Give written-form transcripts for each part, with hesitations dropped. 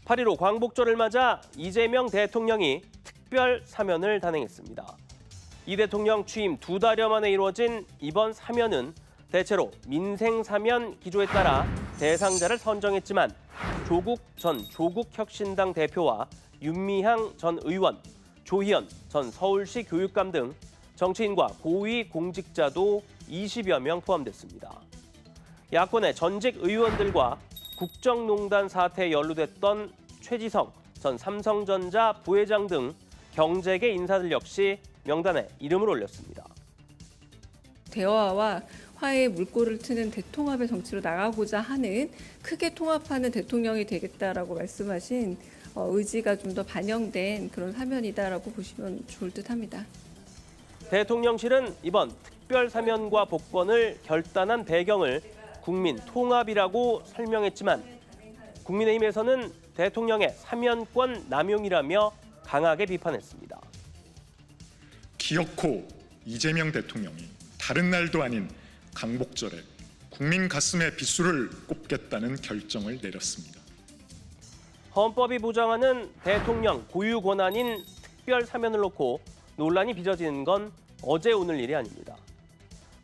8.15 광복절을 맞아 이재명 대통령이 특별 사면을 단행했습니다. 이 대통령 취임 2달여 만에 이루어진 이번 사면은 대체로 민생 사면 기조에 따라 대상자를 선정했지만 조국 전 조국혁신당 대표와 윤미향 전 의원, 조희연 전 서울시 교육감 등 정치인과 고위 공직자도 20여 명 포함됐습니다. 야권의 전직 의원들과 국정농단 사태에 연루됐던 최지성 전 삼성전자 부회장 등 경제계 인사들 역시 명단에 이름을 올렸습니다. 대화와 화해의 물꼬를 트는 대통합의 정치로 나가고자 하는 크게 통합하는 대통령이 되겠다라고 말씀하신 의지가 좀 더 반영된 그런 사면이다라고 보시면 좋을 듯합니다. 대통령실은 이번 특별 사면과 복권을 결단한 배경을 국민 통합이라고 설명했지만 국민의힘에서는 대통령의 사면권 남용이라며 강하게 비판했습니다. 기어코 이재명 대통령이 다른 날도 아닌 광복절에 국민 가슴에 빗줄을 꼽겠다는 결정을 내렸습니다. 헌법이 보장하는 대통령 고유 권한인 특별 사면을 놓고 논란이 빚어지는 건 어제 오늘 일이 아닙니다.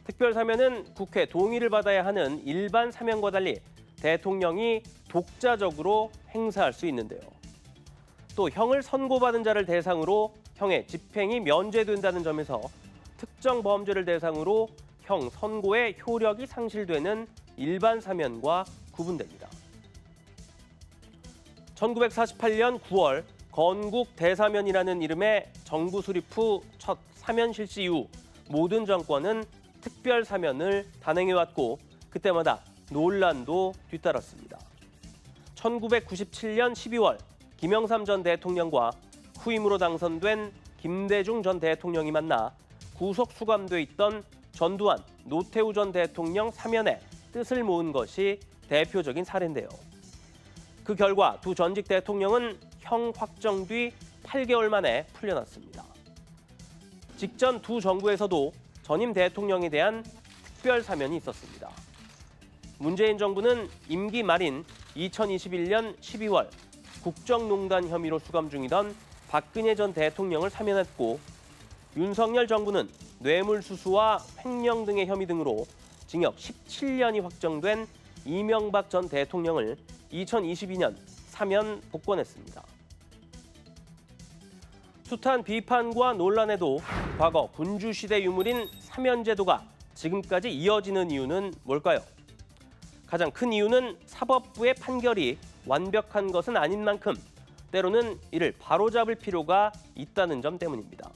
특별 사면은 국회 동의를 받아야 하는 일반 사면과 달리 대통령이 독자적으로 행사할 수 있는데요. 또 형을 선고받은 자를 대상으로 형의 집행이 면제된다는 점에서 특정 범죄를 대상으로 형 선고의 효력이 상실되는 일반 사면과 구분됩니다. 1948년 9월 건국 대사면이라는 이름의 정부 수립 후 첫 사면 실시 이후 모든 정권은 특별 사면을 단행해왔고 그때마다 논란도 뒤따랐습니다. 1997년 12월 김영삼 전 대통령과 후임으로 당선된 김대중 전 대통령이 만나 구속 수감돼 있던 전두환, 노태우 전 대통령 사면에 뜻을 모은 것이 대표적인 사례인데요. 그 결과 두 전직 대통령은 형 확정 뒤 8개월 만에 풀려났습니다. 직전 두 정부에서도 전임 대통령에 대한 특별 사면이 있었습니다. 문재인 정부는 임기 말인 2021년 12월 국정농단 혐의로 수감 중이던 박근혜 전 대통령을 사면했고 윤석열 정부는 뇌물수수와 횡령 등의 혐의 등으로 징역 17년이 확정된 이명박 전 대통령을 2022년 사면 복권했습니다. 숱한 비판과 논란에도 과거 군주시대 유물인 사면제도가 지금까지 이어지는 이유는 뭘까요? 가장 큰 이유는 사법부의 판결이 완벽한 것은 아닌 만큼 때로는 이를 바로잡을 필요가 있다는 점 때문입니다.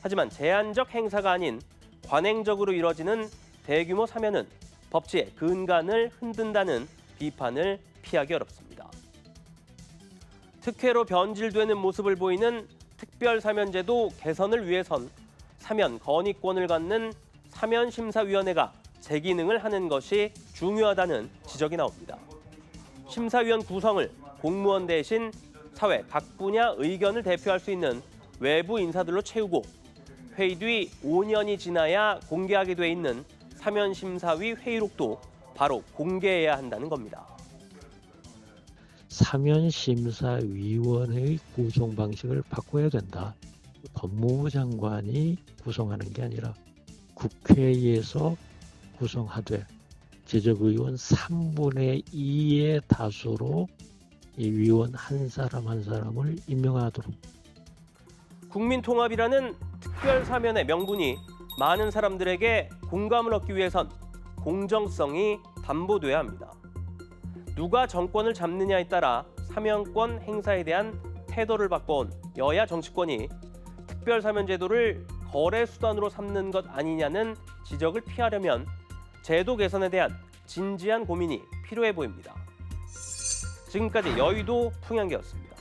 하지만 제한적 행사가 아닌 관행적으로 이뤄지는 대규모 사면은 법치의 근간을 흔든다는 비판을 피하기 어렵습니다. 특혜로 변질되는 모습을 보이는 특별사면제도 개선을 위해선 사면 건의권을 갖는 사면심사위원회가 제 기능을 하는 것이 중요하다는 지적이 나옵니다. 심사위원 구성을 공무원 대신 사회 각 분야 의견을 대표할 수 있는 외부 인사들로 채우고 회의 뒤 5년이 지나야 공개하게 돼 있는 사면심사위 회의록도 바로 공개해야 한다는 겁니다. 사면심사위원회의 구성 방식을 바꿔야 된다. 법무부 장관이 구성하는 게 아니라 국회에서 구성하되 제적의원 3분의 2의 다수로 이 위원 한 사람 한 사람을 임명하도록. 국민통합이라는 특별사면의 명분이 많은 사람들에게 공감을 얻기 위해선 공정성이 담보돼야 합니다. 누가 정권을 잡느냐에 따라 사면권 행사에 대한 태도를 바꿔온 여야 정치권이 특별사면제도를 거래 수단으로 삼는 것 아니냐는 지적을 피하려면 제도 개선에 대한 진지한 고민이 필요해 보입니다. 지금까지 여의도 풍향기였습니다.